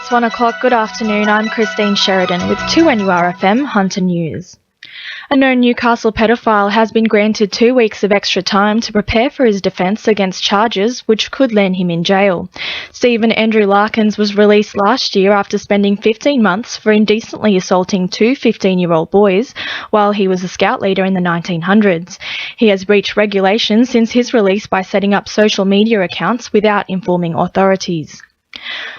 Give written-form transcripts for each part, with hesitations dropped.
It's 1 o'clock. Good afternoon. I'm Christine Sheridan with 2NURFM Hunter News. A known Newcastle pedophile has been granted 2 weeks of extra time to prepare for his defence against charges which could land him in jail. Stephen Andrew Larkins was released last year after spending 15 months for indecently assaulting two 15-year-old boys while he was a scout leader in the 1900s. He has breached regulations since his release by setting up social media accounts without informing authorities.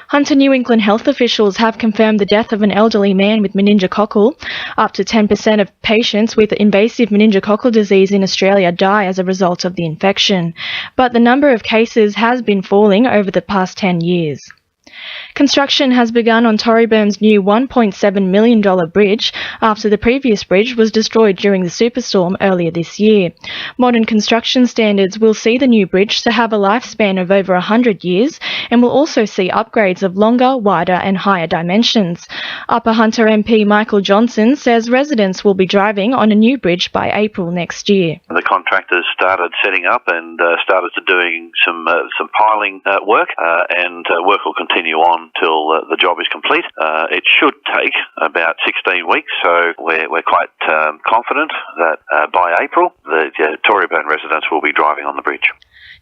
Hunter New England health officials have confirmed the death of an elderly man with meningococcal. Up to 10% of patients with invasive meningococcal disease in Australia die as a result of the infection, but the number of cases has been falling over the past 10 years. Construction has begun on Torryburn's new $1.7 million bridge after the previous bridge was destroyed during the superstorm earlier this year. Modern construction standards will see the new bridge to have a lifespan of over 100 years and will also see upgrades of longer, wider and higher dimensions. Upper Hunter MP Michael Johnson says residents will be driving on a new bridge by April next year. The contractors started setting up and started doing some piling work and work will continue on till the job is complete. It should take about 16 weeks, so we're quite confident that by April the Torreyburn residents will be driving on the bridge.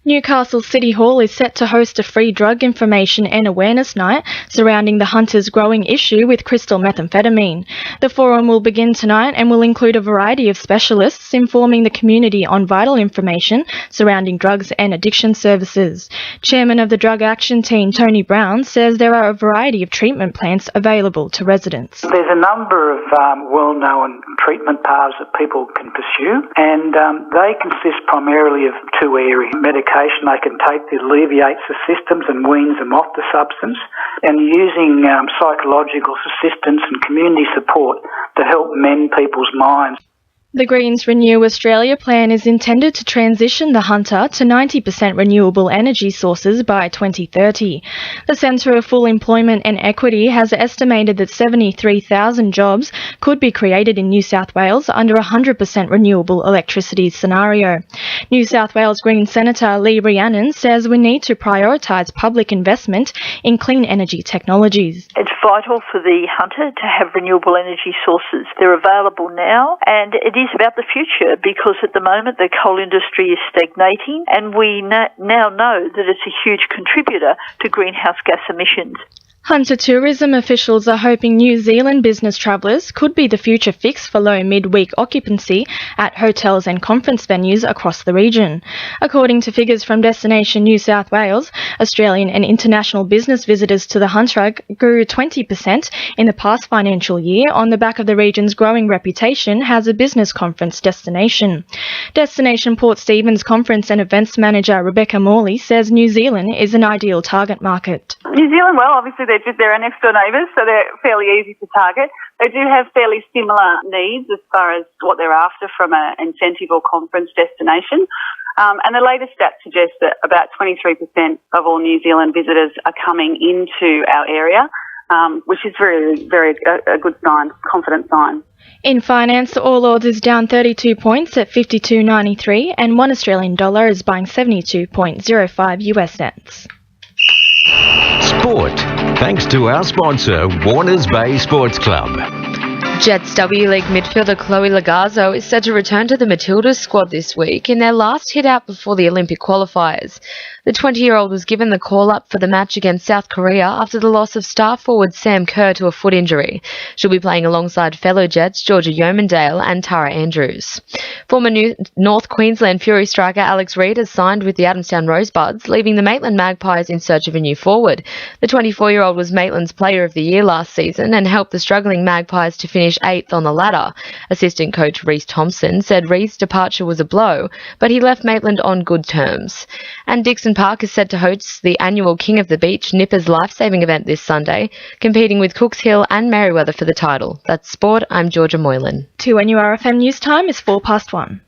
Newcastle City Hall is set to host a free drug information and awareness night surrounding the Hunters' growing issue with crystal methamphetamine. The forum will begin tonight and will include a variety of specialists informing the community on vital information surrounding drugs and addiction services. Chairman of the Drug Action Team, Tony Brown, says there are a variety of treatment plans available to residents. There's a number of well-known treatment paths that people can pursue, and they consist primarily of two areas. Medication they can take that alleviates the symptoms and weans them off the substance, and using psychological assistance and community support to help mend people's minds. The Greens Renew Australia plan is intended to transition the Hunter to 90% renewable energy sources by 2030. The Centre of Full Employment and Equity has estimated that 73,000 jobs could be created in New South Wales under a 100% renewable electricity scenario. New South Wales Green Senator Lee Rhiannon says we need to prioritise public investment in clean energy technologies. It's vital for the Hunter to have renewable energy sources. They're available now, and it is about the future because at the moment the coal industry is stagnating, and we now know that it's a huge contributor to greenhouse gas emissions. Hunter tourism officials are hoping New Zealand business travellers could be the future fix for low midweek occupancy at hotels and conference venues across the region. According to figures from Destination New South Wales, Australian and international business visitors to the Hunter grew 20% in the past financial year on the back of the region's growing reputation as a business conference destination. Destination Port Stephens Conference and Events Manager Rebecca Morley says New Zealand is an ideal target market. New Zealand, well, obviously they're our next door neighbours, so they're fairly easy to target. They do have fairly similar needs as far as what they're after from an incentive or conference destination. And the latest stats suggest that about 23% of all New Zealand visitors are coming into our area, which is a good sign, confident sign. In finance, All Ords is down 32 points at 52.93 and $1 Australian is buying 72.05 US cents. Sport, thanks to our sponsor, Warners Bay Sports Club. Jets W-League midfielder Chloe Lagazzo is set to return to the Matildas squad this week in their last hit-out before the Olympic qualifiers. The 20-year-old was given the call-up for the match against South Korea after the loss of star forward Sam Kerr to a foot injury. She'll be playing alongside fellow Jets Georgia Yeomandale and Tara Andrews. Former North Queensland Fury striker Alex Reid has signed with the Adamstown Rosebuds, leaving the Maitland Magpies in search of a new forward. The 24-year-old was Maitland's Player of the Year last season and helped the struggling Magpies to finish 8th on the ladder. Assistant coach Reece Thompson said Reid's departure was a blow, but he left Maitland on good terms. And Dixon Park is set to host the annual King of the Beach Nippers Lifesaving event this Sunday, competing with Cooks Hill and Merewether for the title. That's sport. I'm Georgia Moylan. 2NURFM News Time is 1:04.